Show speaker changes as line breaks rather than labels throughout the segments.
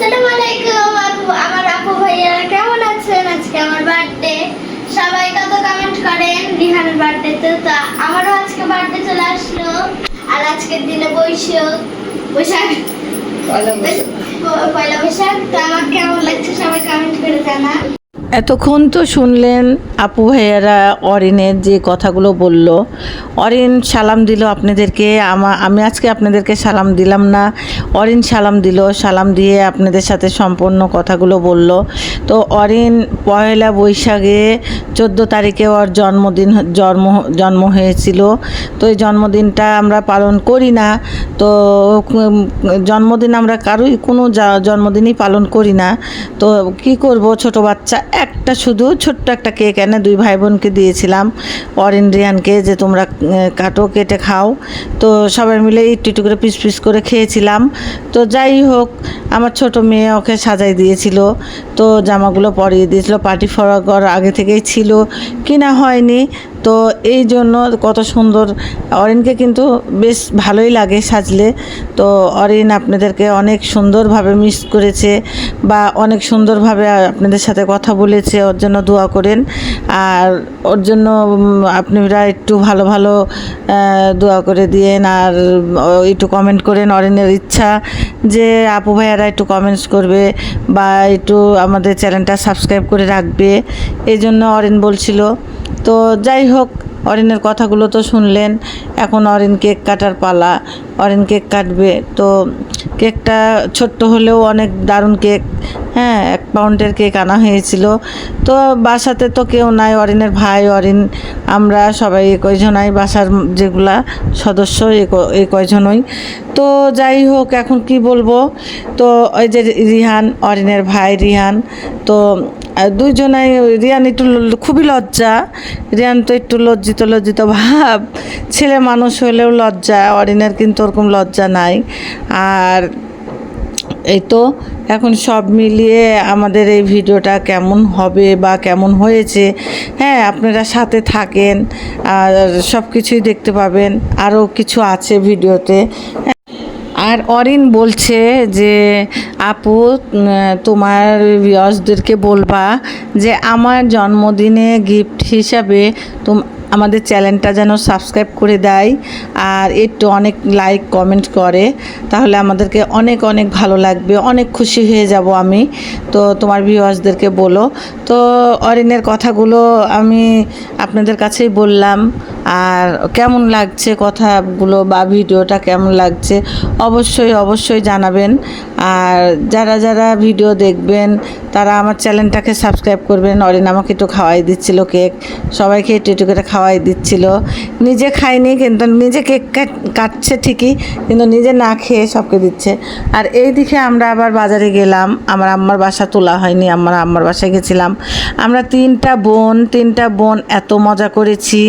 আসসালামু আলাইকুম আমার আপু ভাইয়ারা কেমন আছেন? আজকে আমার বার্থডে। সবাই কত কমেন্ট করেন রিহানের বার্থডে তো আমারও আজকে বার্থডে চলে আসলো। আর আজকের দিনে বৈশাখ পয়লা বৈশাখ। তো আমার কেমন লাগছে সবাই কমেন্ট করে জানান।
এতক্ষণ তো শুনলেন আপু ভাইয়ারা অরিনের যে কথাগুলো বলল। অরিন সালাম দিল আপনাদেরকে, আমি আজকে আপনাদেরকে সালাম দিলাম না, অরিন সালাম দিল। সালাম দিয়ে আপনাদের সাথে সম্পূর্ণ কথাগুলো বলল। তো অরিন পয়লা বৈশাখে 14 তারিখে ওর জন্ম হয়েছিল। তো এই জন্মদিনটা আমরা পালন করি না। তো জন্মদিন আমরা কারোই কোনো জন্মদিনই পালন করি না। তো কি করব, ছোট বাচ্চা একটা শুধু ছোট্ট একটা কেক এনে দুই ভাই বোনকে দিয়েছিলাম, অরিন রিয়ানকে, যে তোমরা কাটো, কেটে খাও। তো সবাই মিলে একটু করে পিস পিস করে খেয়েছিলাম। তো যাই হোক, আমার ছোট মেয়ে ওকে সাজাই দিয়েছিল, তো জামাগুলো পরিয়ে দিয়েছিল। পার্টি ফরক আগে থেকেই ছিল, কিনা হয়নি। তো এই জন্য কত সুন্দর, অরিনকে কিন্তু বেশ ভালোই লাগে সাজলে। তো অরিন আপনাদেরকে অনেক সুন্দরভাবে মিস করেছে বা অনেক সুন্দরভাবে আপনাদের সাথে কথা বলেছে। ওর জন্য দোয়া করেন, আর ওর জন্য আপনারা একটু ভালো ভালো দোয়া করে দিয়েন, আর একটু কমেন্ট করেন। অরিনের ইচ্ছা যে আপু ভাইয়ারা একটু কমেন্টস করবে বা একটু আমাদের চ্যানেলটা সাবস্ক্রাইব করে রাখবে, এই জন্য অরিন বলছিল। তো যাই হোক, অরিনের কথাগুলো তো শুনলেন। এখন অরিন কেক কাটার পালা, অরিন কেক কাটবে। তো কেকটা ছোট্ট হলেও অনেক দারুণ কেক, হ্যাঁ, 1 পাউন্ডের কেক আনা হয়েছিল। তো বাসাতে তো কেউ নাই, অরিনের ভাই, অরিন, আমরা সবাই কয়জনাই বাসার যেগুলা সদস্য, এই কয়জনই। তো যাই হোক, এখন কি বলবো, তো ওই যে রিহান, অরিনের ভাই রিহান, তো দুইজনাই, রিয়ান একটু খুবই লজ্জা, রিয়ান তো একটু লজ্জিত ভাব, ছেলে মানুষ হলেও লজ্জা, অরিনের কিন্তু ওরকম লজ্জা নাই। আর এই তো এখন সব মিলিয়ে আমাদের এই ভিডিওটা কেমন হবে বা কেমন হয়েছে, হ্যাঁ, আপনারা সাথে থাকেন আর সব কিছুই দেখতে পাবেন। আরও কিছু আছে ভিডিওতে। আর অরিন বলছে যে আপু, তোমার ভিউয়ার্সদেরকে বলবা যে আমার জন্মদিনে গিফট হিসাবে আমাদের চ্যানেলটা যেন সাবস্ক্রাইব করে দেয় আর একটু অনেক লাইক কমেন্ট করে, তাহলে আমাদেরকে অনেক অনেক ভালো লাগবে, অনেক খুশি হয়ে যাব আমি। তো তোমার ভিউয়ার্সদেরকে বলো। তো অরিনের কথাগুলো আমি আপনাদের কাছেই বললাম। আর কেমন লাগছে কথাগুলো বা ভিডিওটা কেমন লাগছে অবশ্যই জানাবেন। আর যারা ভিডিও দেখবেন তারা আমার চ্যানেলটাকে সাবস্ক্রাইব করবেন। অরিন আমাকে একটু খাওয়াই দিচ্ছিল কেক, সবাইকে একটু করে খাওয়াই দিচ্ছিল। নিজে খায়নি, কিন্তু নিজে কেক কাটছে ঠিকই, কিন্তু নিজে না খেয়ে সবকে দিচ্ছে। আর এই দিকে আমরা আবার বাজারে গেলাম, আমার আম্মার বাসা তোলা হয়নি, আমার আম্মার বাসায় গেছিলাম। আমরা তিনটা বোন এত মজা করেছি।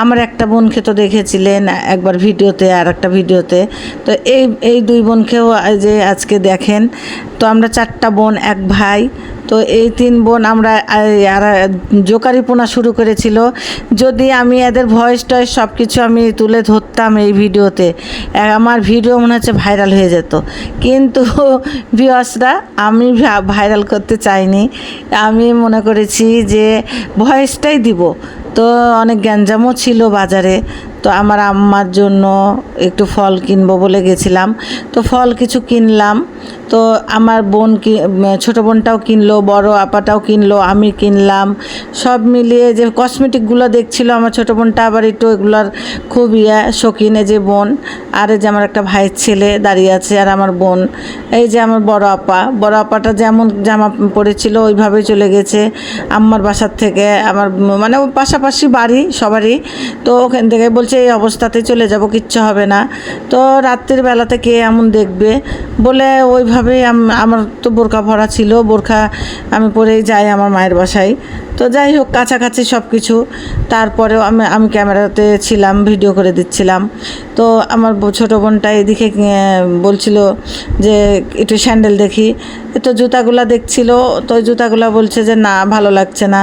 আমার একটা বোনকে তো দেখেছিলেন একবার ভিডিওতে, আর একটা ভিডিওতে। তো এই দুই বোনকেও যে আজকে দেখেন। তো আমরা 4টা বোন, 1 ভাই। তো এই 3 বোন আমরা জোকারিপোনা শুরু করেছিল। যদি আমি এদের ভয়েস টয়েস সব কিছু আমি তুলে ধরতাম এই ভিডিওতে, আমার ভিডিও মনে হচ্ছে ভাইরাল হয়ে যেত। কিন্তু ভিউয়ার্সরা, আমি ভাইরাল করতে চাইনি, আমি মনে করেছি যে ভয়েসটাই দিব। তো অনেক গ্যাঞ্জামও ছিল বাজারে। তো আমার আম্মার জন্য একটু ফল কিনবো বলে গেছিলাম, তো ফল কিছু কিনলাম। তো আমার ছোটো বোনটাও কিনলো, বড় আপাটাও কিনলো, আমি কিনলাম। সব মিলিয়ে যে কসমেটিকগুলো দেখছিল আমার ছোটো বোনটা, আবার একটু এগুলোর খুব শৌখিন। এই যে বোন, আর এই যে আমার একটা ভাইয়ের ছেলে দাঁড়িয়ে আছে, আর আমার বোন, এই যে আমার বড় আপাটা যেমন জামা পরেছিল ওইভাবেই চলে গেছে আম্মার বাসার থেকে। আমার মানে ওই পাশাপাশি বাড়ি সবারই। তো ওখান থেকে বলছে এই অবস্থাতে চলে যাব, কিচ্ছু হবে না। তো রাত্রির বেলাতে কে এমন দেখবে বলে ওইভাবেই আমার তো বোরকা ভরা ছিল, বোরকা আমি পরেই যাই আমার মায়ের বাসায়। তো যাই হোক কাছাকাছি সব কিছু। তারপরেও আমি ক্যামেরাতে ছিলাম, ভিডিও করে দিচ্ছিলাম। তো আমার ছোটো বোনটা এদিকে বলছিল যে একটু স্যান্ডেল দেখি, তো জুতাগুলা দেখছিল। তো ওই জুতাগুলা বলছে যে না ভালো লাগছে না,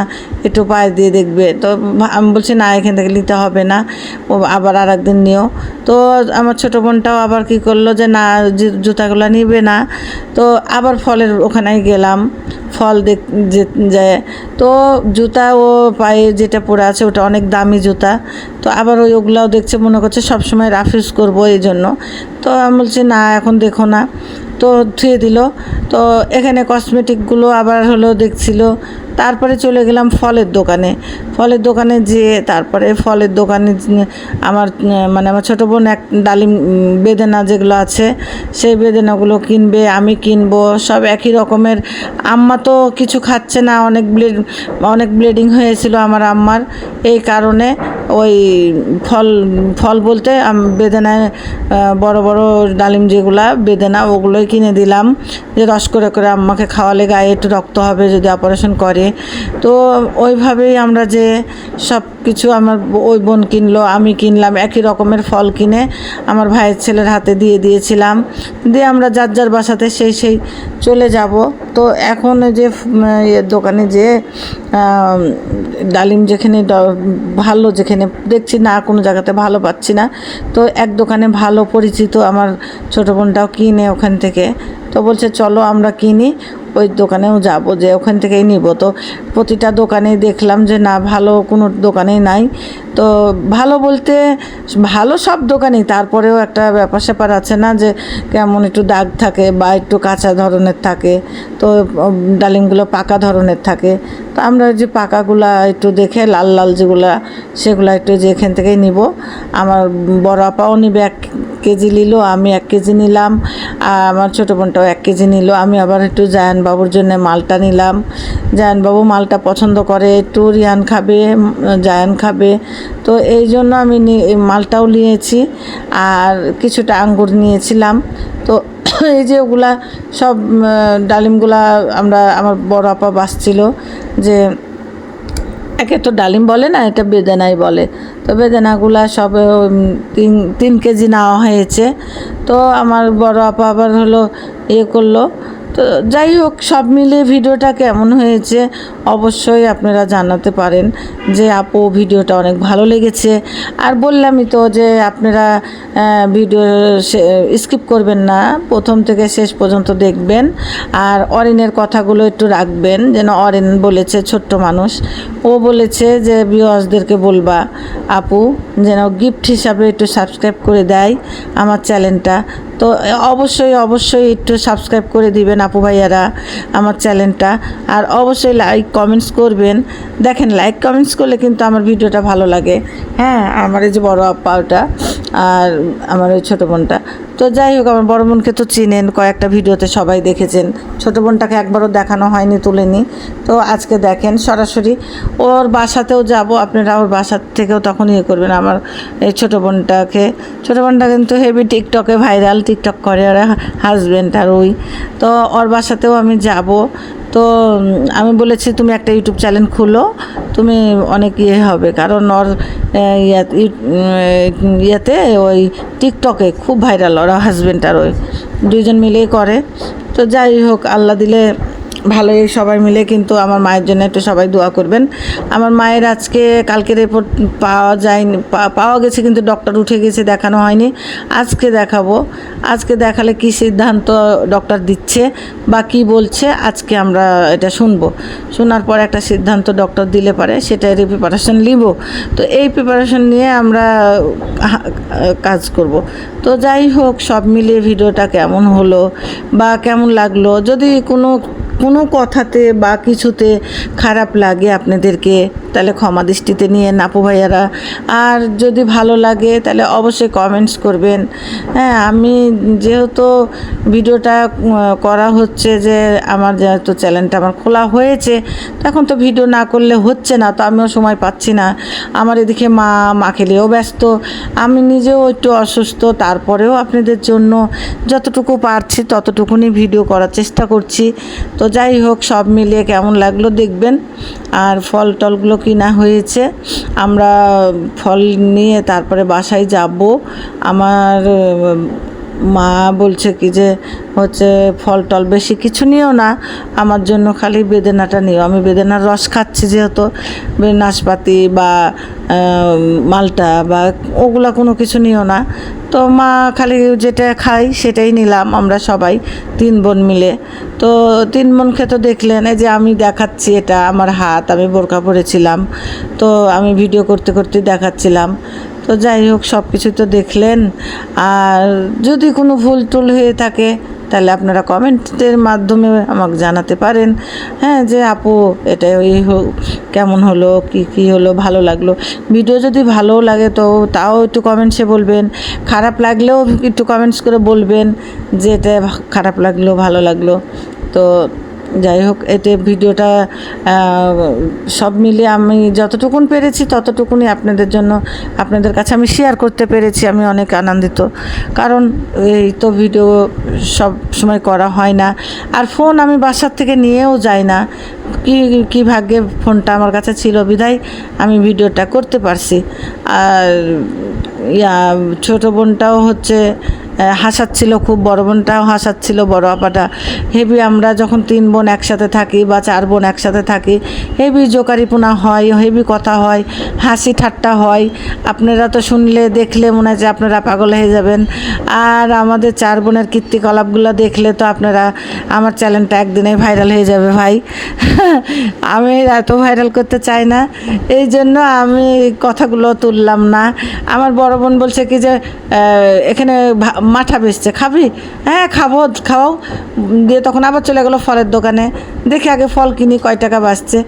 একটু পায়ে দিয়ে দেখবে। তো আমি বলছি না এখান থেকে নিতে হবে না, ও আবার আর একদিন নিও। তো আমার ছোটো বোনটাও আবার কি করলো যে না জুতাগুলো নিবে না। তো আবার ফলের ওখানে গেলাম, ফল যায়। তো জুতা ও পায়ে যেটা পরে আছে ওটা অনেক দামি জুতা। তো আবার ওগুলাও দেখছে, মনে করছে সবসময় রাফিউজ করবো এই জন্য। তো আমি বলছি না এখন দেখো না, তো ধুয়ে দিল। তো এখানে কসমেটিকগুলো আবার হলো দেখছিল। তারপরে চলে গেলাম ফলের দোকানে যেয়ে তারপরে ফলের দোকানে আমার আমার ছোটো বোন এক ডালিম বেদানা যেগুলো আছে সেই বেদানাগুলো কিনবে, আমি কিনবো, সব একই রকমের। আম্মা তো কিছু খাচ্ছে না, অনেক ব্লিডিং হয়েছিল আমার আম্মার, এই কারণে ওই ফল বলতে বেদানায় বড় বড় ডালিম যেগুলা বেদানা ওগুলোই কিনে দিলাম, যে রস করে করে আম্মাকে খাওয়ালে গায়ে একটু রক্ত হবে যদি অপারেশন করে। তো ওইভাবেই আমরা যে সব কিছু আমার ওই বোন কিনলো, আমি কিনলাম, একই রকমের ফল কিনে আমার ভাইয়ের ছেলের হাতে দিয়ে দিয়েছিলাম। দিয়ে আমরা যার যার বাসাতে সেই চলে যাব। তো এখন যে দোকানে যে ডালিম যেখানে ভালো, যেখানে দেখছি না কোনো জায়গাতে ভালো পাচ্ছি না, তো এক দোকানে ভালো পরিচিত আমার ছোটো বোনটাও কিনে ওখান থেকে। তো বলছে চলো আমরা কিনি, ওই দোকানেও যাব, যে ওখান থেকেই নিব। তো প্রতিটা দোকানেই দেখলাম যে না ভালো কোনো দোকানেই নাই। তো ভালো বলতে ভালো সব দোকানেই, তারপরেও একটা ব্যাপার স্যাপার আছে না, যে কেমন একটু দাগ থাকে বা একটু কাঁচা ধরনের থাকে, তো ডালিমগুলো পাকা ধরনের থাকে। তো আমরা যে পাকাগুলা একটু দেখে লাল লাল যেগুলা সেগুলো একটু যে এখান থেকেই নিব। আমার বড় আপাও নিবে 1 কেজি নিল, আমি 1 কেজি নিলাম, আর আমার ছোটো বোনটাও 1 কেজি নিল। আমি আবার একটু জায়ানবাবুর জন্য মালটা নিলাম, জায়ানবাবু মালটা পছন্দ করে, একটু রিয়ান খাবে, জায়ান খাবে। তো এই জন্য আমি মালটাও নিয়েছি, আর কিছুটা আঙ্গুর নিয়েছিলাম। তো এই যে ওগুলা সব ডালিমগুলা আমার বড় আপা বাসছিল যে একে তো ডালিম বলে না, এটা বেদানাই বলে। তো বেদানাগুলা সব 3 কেজি নেওয়া হয়েছে। তো আমার বড় আপা আবার হলো করলো। তো যাই হোক সব মিলিয়ে ভিডিওটা কেমন হয়েছে অবশ্যই আপনারা জানাতে পারেন, যে আপু ভিডিওটা অনেক ভালো লেগেছে। আর বললামই তো যে আপনারা ভিডিও স্কিপ করবেন না, প্রথম থেকে শেষ পর্যন্ত দেখবেন। আর অরিনের কথাগুলো একটু রাখবেন, যেন অরিন বলেছে ছোট্ট মানুষ, ও বলেছে যে ভিউয়ার্সদেরকে বলবা আপু যেন গিফট হিসাবে একটু সাবস্ক্রাইব করে দেয় আমার চ্যানেলটা। তো অবশ্যই একটু সাবস্ক্রাইব করে দিবেন আপু ভাইয়ারা আমার চ্যানেলটা। আর অবশ্যই লাইক কমেন্টস করবেন। দেখেন লাইক কমেন্টস করলে কিন্তু আমার ভিডিওটা ভালো লাগে। হ্যাঁ, আমার এই যে বড় আপা ওটা, আর আমার ওই ছোটো বোনটা। তো যাই হোক আমার বড় বোনকে তো চিনেন, কয়েকটা ভিডিওতে সবাই দেখেছেন। ছোটো বোনটাকে একবারও দেখানো হয়নি, তুলেনি। তো আজকে দেখেন সরাসরি ওর বাসাতেও যাব, আপনারা ওর বাসার থেকেও তখন করবেন আমার এই ছোটো বোনটা কিন্তু হেভি টিকটকে ভাইরাল, টিকটক করে ওর হাজব্যান্ড আর ওই। তো ওর বাসাতেও আমি যাব। তো আমি বলেছি তুমি একটা ইউটিউব চ্যানেল খুলো, তুমি অনেক হবে, কারণ ওর ইয়েতে ওই টিকটকে খুব ভাইরাল ওরা হাজব্যান্ড আর ওই 2জন মিলেই করে। তো যাই হোক আল্লাহ দিলে ভালোই, সবাই মিলে কিন্তু আমার মায়ের জন্য একটু সবাই দোয়া করবেন। আমার মায়ের কালকে রিপোর্ট পাওয়া গেছে, কিন্তু ডক্টর উঠে গেছে, দেখানো হয়নি। আজকে দেখাবো, আজকে দেখালে কি সিদ্ধান্ত ডক্টর দিচ্ছে বা কি বলছে আজকে আমরা এটা শুনবো। শোনার পর একটা সিদ্ধান্ত ডক্টর দিলে পারে সেটারই প্রিপারেশন নিব। তো এই প্রিপারেশন নিয়ে আমরা কাজ করব। তো যাই হোক সব মিলিয়ে ভিডিওটা কেমন হলো বা কেমন লাগলো, যদি কোনো কথাতে বা কিছুতে খারাপ লাগে আপনাদেরকে তাহলে ক্ষমা দৃষ্টিতে নিয়ে আপু ভাইয়ারা। আর যদি ভালো লাগে তাহলে অবশ্যই কমেন্টস করবেন। হ্যাঁ, আমি যেহেতু ভিডিওটা করা হচ্ছে, যে আমার যেহেতু চ্যানেলটা আমার খোলা হয়েছে, এখন তো ভিডিও না করলে হচ্ছে না, তো আমিও সময় পাচ্ছি না। আমার এদিকে মাকে নিয়েও ব্যস্ত, আমি নিজেও একটু অসুস্থ, তারপরেও আপনাদের জন্য যতটুকু পারছি ততটুকুনি ভিডিও করার চেষ্টা করছি। তো যাই হোক, সব মিলিয়ে কেমন লাগলো দেখবেন। আর ফল টলগুলো কিনা হয়েছে, আমরা ফল নিয়ে তারপরে বাসায় যাব। আমার মা বলছে কি যে হচ্ছে ফল টল বেশি কিছু নিও না, আমার জন্য খালি বেদানাটা নিও। আমি বেদানার রস খাচ্ছি যেহেতু, নাশপাতি বা মালটা বা ওগুলা কোনো কিছু নিও না। তো মা খালি যেটা খাই সেটাই নিলাম আমরা সবাই 3 বোন মিলে। তো 3 বোনকে তো দেখলেন, এই যে আমি দেখাচ্ছি, এটা আমার হাত, আমি বোরকা পরেছিলাম, তো আমি ভিডিও করতে করতে দেখাচ্ছিলাম। তো যাই হোক, সব কিছু তো দেখলেন। আর যদি কোনো ভুল টুল হয়ে থাকে তাহলে আপনারা কমেন্টের মাধ্যমে আমাকে জানাতে পারেন। হ্যাঁ, যে আপু এটা কেমন হলো, কি হলো, ভালো লাগলো। ভিডিও যদি ভালো লাগে তো তাও একটু কমেন্টসে বলবেন, খারাপ লাগলেও একটু কমেন্টস করে বলবেন যে এটা খারাপ লাগলো, ভালো লাগলো। তো যাই হোক, এতে ভিডিওটা সব মিলিয়ে আমি যতটুকুন পেরেছি ততটুকুনি আপনাদের জন্য, আপনাদের কাছে আমি শেয়ার করতে পেরেছি। আমি অনেক আনন্দিত, কারণ এই তো ভিডিও সব সময় করা হয় না। আর ফোন আমি বাসার থেকে নিয়েও যাই না, কি ভাগ্যে ফোনটা আমার কাছে ছিল বিধায় আমি ভিডিওটা করতে পারছি। আর ছোটো বোনটাও হচ্ছে হাসাচ্ছিল খুব, বড় বোনটাও হাসাচ্ছিল, বড় আপাটা হেভি। আমরা যখন 3 বোন একসাথে থাকি বা 4 বোন একসাথে থাকি, হেভি জোকারিপোনা হয়, হেভি কথা হয়, হাসি ঠাট্টা হয়। আপনারা তো শুনলে দেখলে মনে হয় যে আপনারা পাগল হয়ে যাবেন। আর আমাদের 4 বোনের কীর্তিকলাপগুলো দেখলে তো আপনারা, আমার চ্যানেলটা একদিনে ভাইরাল হয়ে যাবে ভাই। আমি এত ভাইরাল করতে চাই না, এই জন্য আমি কথাগুলো তুললাম না। আমার বড় বোন বলছে কি যে এখানে মাঠা বেচছে, খাবি? হ্যাঁ খাবো, খাওয়াও। দিয়ে তখন আবার চলে গেলো ফলের দোকানে, দেখে আগে ফল কিনি কয় টাকা বাঁচছে,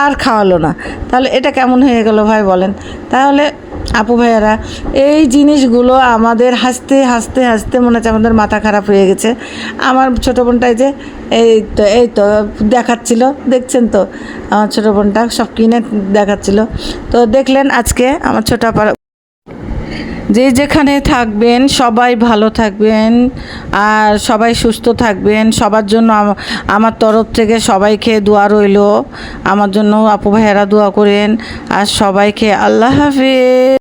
আর খাওয়ালো না। তাহলে এটা কেমন হয়ে গেল ভাই বলেন? তাহলে আপু ভাইয়ারা, এই জিনিসগুলো আমাদের হাসতে হাসতে হাসতে মনে হচ্ছে আমাদের মাথা খারাপ হয়ে গেছে। আমার ছোটো বোনটাই যে এই তো দেখাচ্ছিল, দেখছেন তো আমার ছোটো বোনটা সব কিনে দেখাচ্ছিল। তো দেখলেন আজকে আমার ছোটো আপা। যে যেখানে থাকবেন সবাই ভালো থাকবেন আর সবাই সুস্থ থাকবেন। সবার জন্য আমার তরফ থেকে সবাইকে দোয়া রইল, আমার জন্য আপু ভাইয়েরা দোয়া করেন। আর সবাইকে আল্লাহ হাফেজ।